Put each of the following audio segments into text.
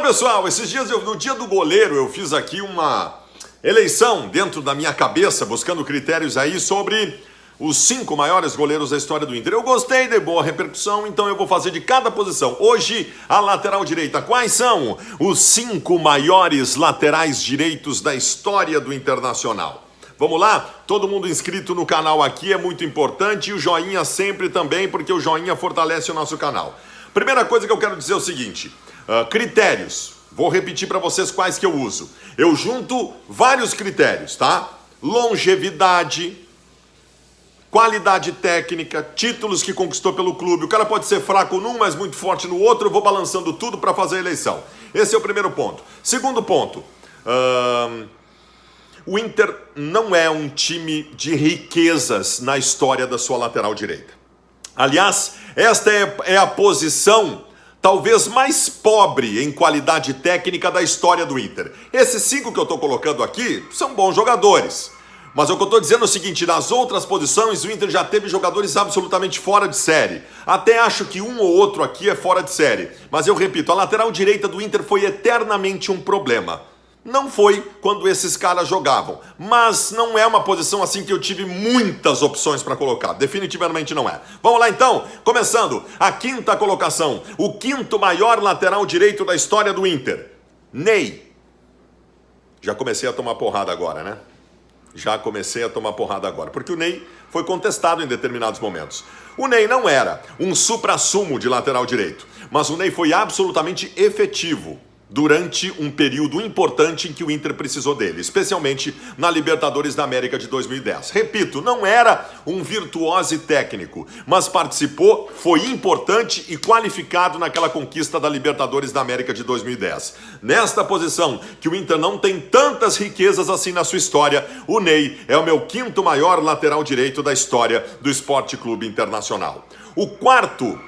pessoal, esses dias, no dia do goleiro, eu fiz aqui uma eleição dentro da minha cabeça, buscando critérios aí sobre os 5 maiores goleiros da história do Inter. Eu gostei, dei boa repercussão, então eu vou fazer de cada posição. Hoje, a lateral direita. Quais são os 5 maiores laterais direitos da história do Internacional? Vamos lá? Todo mundo inscrito no canal aqui é muito importante e o joinha sempre também, porque o joinha fortalece o nosso canal. Primeira coisa que eu quero dizer é o seguinte, critérios. Vou repetir para vocês quais que eu uso. Eu junto vários critérios, tá? Longevidade, qualidade técnica, títulos que conquistou pelo clube. O cara pode ser fraco num, mas muito forte no outro. Eu vou balançando tudo para fazer a eleição. Esse é o primeiro ponto. Segundo ponto, o Inter não é um time de riquezas na história da sua lateral direita. Aliás, esta é a posição talvez mais pobre em qualidade técnica da história do Inter. Esses 5 que eu estou colocando aqui são bons jogadores. Mas o que eu estou dizendo é o seguinte, nas outras posições o Inter já teve jogadores absolutamente fora de série. Até acho que um ou outro aqui é fora de série. Mas eu repito, a lateral direita do Inter foi eternamente um problema. Não foi quando esses caras jogavam, mas não é uma posição assim que eu tive muitas opções para colocar, definitivamente não é. Vamos lá então, começando, a 5ª colocação, o 5º maior lateral direito da história do Inter, Ney. Já comecei a tomar porrada agora, né? Já comecei a tomar porrada agora, porque o Ney foi contestado em determinados momentos. O Ney não era um suprassumo de lateral direito, mas o Ney foi absolutamente efetivo durante um período importante em que o Inter precisou dele, especialmente na Libertadores da América de 2010. Repito, não era um virtuose técnico, mas participou, foi importante e qualificado naquela conquista da Libertadores da América de 2010. Nesta posição, que o Inter não tem tantas riquezas assim na sua história, o Ney é o meu 5º maior lateral direito da história do Esporte Clube Internacional. O 4º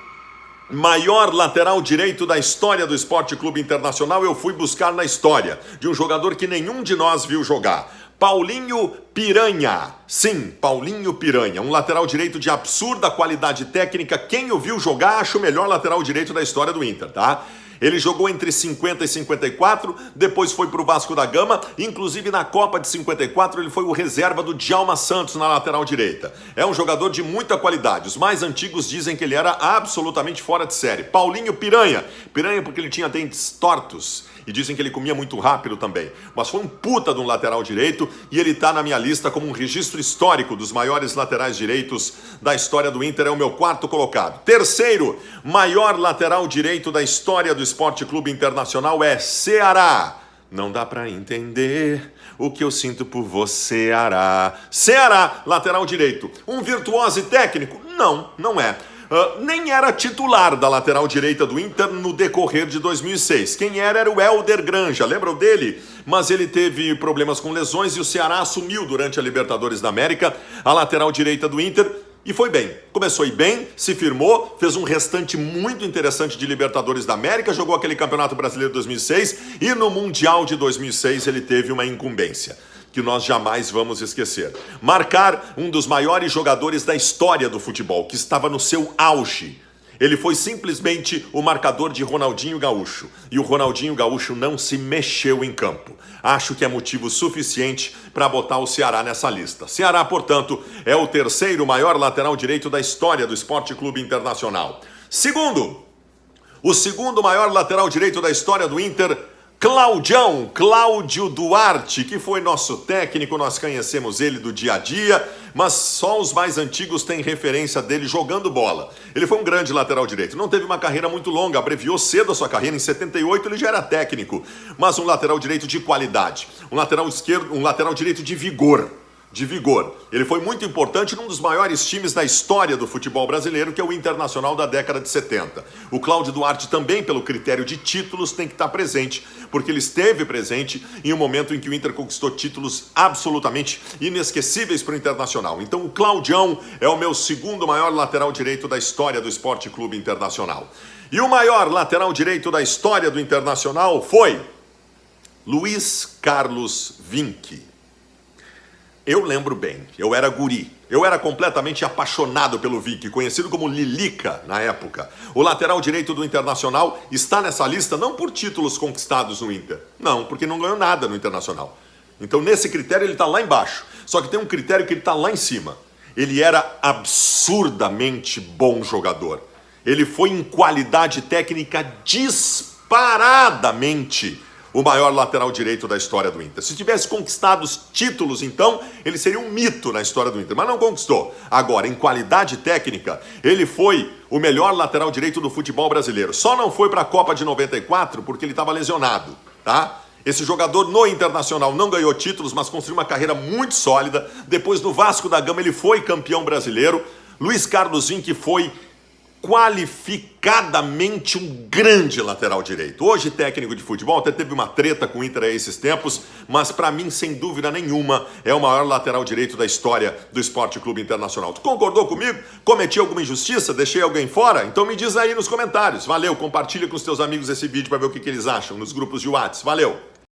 maior lateral direito da história do Esporte Clube Internacional eu fui buscar na história de um jogador que nenhum de nós viu jogar. Paulinho Piranha. Sim, Paulinho Piranha, um lateral direito de absurda qualidade técnica. Quem o viu jogar, acho o melhor lateral direito da história do Inter, tá? Ele jogou entre 50 e 54, depois foi para o Vasco da Gama, inclusive na Copa de 54 ele foi o reserva do Djalma Santos na lateral direita. É um jogador de muita qualidade, os mais antigos dizem que ele era absolutamente fora de série. Paulinho Piranha, Piranha porque ele tinha dentes tortos e dizem que ele comia muito rápido também, mas foi um puta de um lateral direito e ele tá na minha lista como um registro histórico dos maiores laterais direitos da história do Inter, é o meu 4º colocado. 3º maior lateral direito da história do Esporte Clube Internacional é Ceará. Não dá pra entender o que eu sinto por você, Ceará. Ceará, lateral direito. Um virtuose técnico? Não, não é. Nem era titular da lateral direita do Inter no decorrer de 2006. Quem era o Hélder Granja, lembram dele? Mas ele teve problemas com lesões e o Ceará assumiu durante a Libertadores da América a lateral direita do Inter e foi bem. Começou a ir bem, se firmou, fez um restante muito interessante de Libertadores da América, jogou aquele Campeonato Brasileiro de 2006 e no Mundial de 2006 ele teve uma incumbência que nós jamais vamos esquecer. Marcar um dos maiores jogadores da história do futebol, que estava no seu auge. Ele foi simplesmente o marcador de Ronaldinho Gaúcho. E o Ronaldinho Gaúcho não se mexeu em campo. Acho que é motivo suficiente para botar o Ceará nessa lista. Ceará, portanto, é o 3º maior lateral direito da história do Esporte Clube Internacional. Segundo, o 2º maior lateral direito da história do Inter, Cláudio Duarte, que foi nosso técnico, nós conhecemos ele do dia a dia, mas só os mais antigos têm referência dele jogando bola. Ele foi um grande lateral direito, não teve uma carreira muito longa, abreviou cedo a sua carreira, em 78 ele já era técnico, mas um lateral direito de qualidade, um lateral esquerdo, um lateral direito de vigor. Ele foi muito importante num dos maiores times da história do futebol brasileiro, que é o Internacional da década de 70. O Cláudio Duarte também, pelo critério de títulos, tem que estar presente, porque ele esteve presente em um momento em que o Inter conquistou títulos absolutamente inesquecíveis para o Internacional. Então o Claudião é o meu 2º maior lateral direito da história do Esporte Clube Internacional. E o maior lateral direito da história do Internacional foi Luiz Carlos Vinck. Eu lembro bem, eu era guri, eu era completamente apaixonado pelo Vick, conhecido como Lilica na época. O lateral direito do Internacional está nessa lista não por títulos conquistados no Inter, não, porque não ganhou nada no Internacional. Então nesse critério ele está lá embaixo, só que tem um critério que ele está lá em cima. Ele era absurdamente bom jogador. Ele foi em qualidade técnica disparadamente o maior lateral direito da história do Inter. Se tivesse conquistado os títulos, então, ele seria um mito na história do Inter, mas não conquistou. Agora, em qualidade técnica, ele foi o melhor lateral direito do futebol brasileiro. Só não foi para a Copa de 94 porque ele estava lesionado, tá? Esse jogador no Internacional não ganhou títulos, mas construiu uma carreira muito sólida. Depois do Vasco da Gama, ele foi campeão brasileiro. Luiz Carlos Vinck foi qualificadamente um grande lateral direito. Hoje técnico de futebol, até teve uma treta com o Inter a esses tempos, mas para mim, sem dúvida nenhuma, é o maior lateral direito da história do Esporte Clube Internacional. Tu concordou comigo? Cometi alguma injustiça? Deixei alguém fora? Então me diz aí nos comentários. Valeu, compartilha com os teus amigos esse vídeo para ver o que eles acham nos grupos de WhatsApp. Valeu!